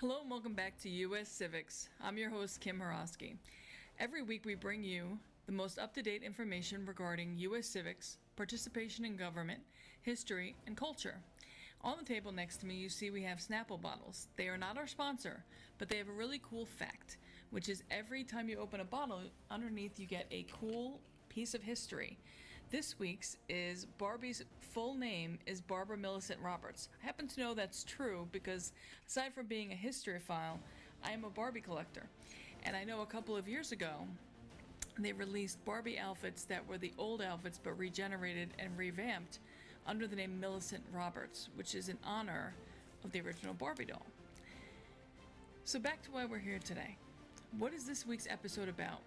Hello and welcome back to US Civics. I'm your host, Kim Horosky. Every week we bring you the most up-to-date information regarding US civics, participation in government, history, and culture. On the table next to me you see we have Snapple bottles. They are not our sponsor, but they have a really cool fact, which is every time you open a bottle, underneath you get a cool piece of history. This week's is Barbie's full name is Barbara Millicent Roberts. I happen to know that's true because aside from being a historyphile, I am a Barbie collector. And I know a couple of years ago, they released Barbie outfits that were the old outfits but regenerated and revamped under the name Millicent Roberts, which is in honor of the original Barbie doll. So back to why we're here today. What is this week's episode about?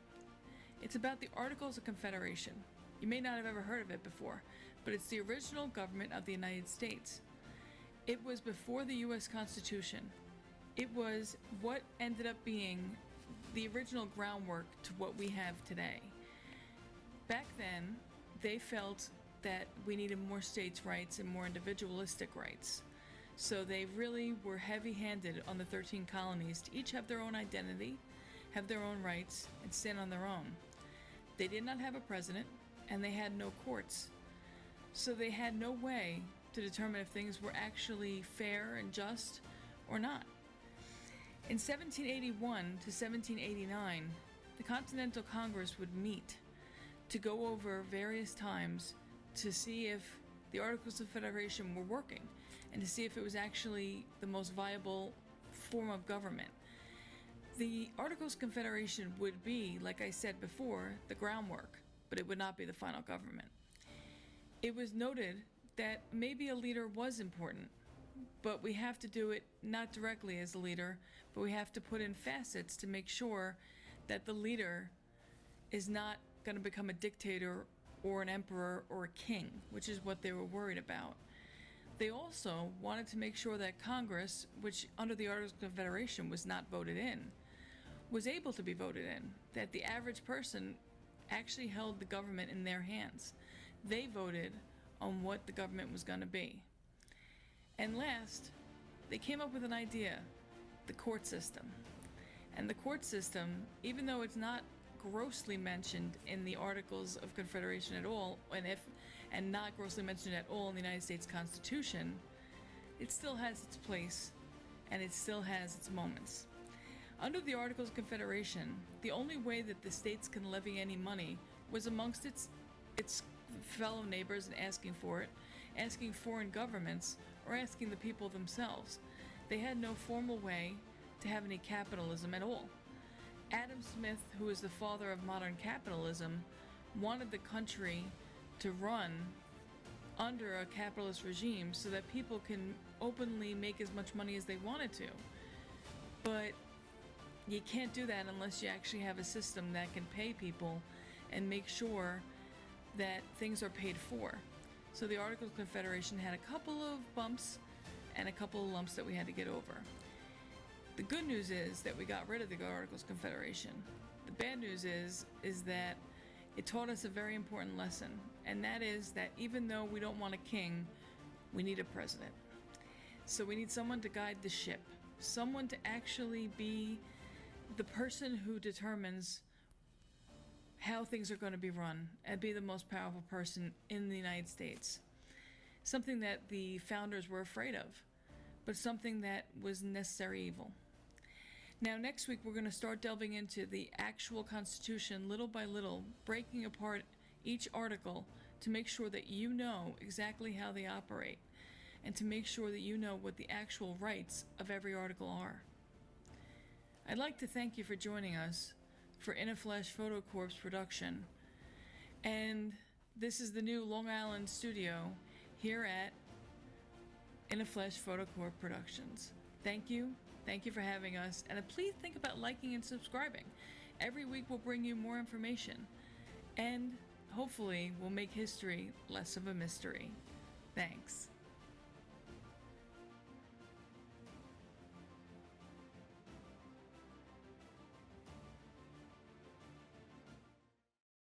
It's about the Articles of Confederation. You may not have ever heard of it before, but it's the original government of the United States. It was before the US Constitution. It was what ended up being the original groundwork to what we have today. Back then, they felt that we needed more states' rights and more individualistic rights. So they really were heavy-handed on the 13 colonies to each have their own identity, have their own rights, and stand on their own. They did not have a president, and they had no courts. So they had no way to determine if things were actually fair and just or not. In 1781 to 1789, the Continental Congress would meet to go over various times to see if the Articles of Confederation were working and to see if it was actually the most viable form of government. The Articles of Confederation would be, like I said before, the groundwork, but it would not be the final government. It was noted that maybe a leader was important, but we have to do it not directly as a leader, but we have to put in facets to make sure that the leader is not going to become a dictator or an emperor or a king, which is what they were worried about. They also wanted to make sure that Congress, which under the Articles of Confederation was not voted in, was able to be voted in, that the average person actually held the government in their hands. They voted on what the government was going to be. And last, they came up with an idea, the court system. And the court system, even though it's not grossly mentioned in the Articles of Confederation at all, and not grossly mentioned at all in the United States Constitution, it still has its place and it still has its moments. Under the Articles of Confederation, the only way that the states can levy any money was amongst its fellow neighbors and asking for it, asking foreign governments, or asking the people themselves. They had no formal way to have any capitalism at all. Adam Smith, who is the father of modern capitalism, wanted the country to run under a capitalist regime so that people can openly make as much money as they wanted to. But you can't do that unless you actually have a system that can pay people and make sure that things are paid for. So the Articles of Confederation had a couple of bumps and a couple of lumps that we had to get over. The good news is that we got rid of the Articles of Confederation. The bad news is that it taught us a very important lesson, and that is that even though we don't want a king, we need a president. So we need someone to guide the ship, someone to actually be the person who determines how things are going to be run and be the most powerful person in the United States. Something that the founders were afraid of, but something that was necessary evil. Now next week we're going to start delving into the actual Constitution little by little, breaking apart each article to make sure that you know exactly how they operate and to make sure that you know what the actual rights of every article are. I'd like to thank you for joining us for In a Flash Photo Corp's production. And this is the new Long Island studio here at In a Flash Photo Corp Productions. Thank you for having us, and please think about liking and subscribing. Every week we'll bring you more information, and hopefully we'll make history less of a mystery. Thanks.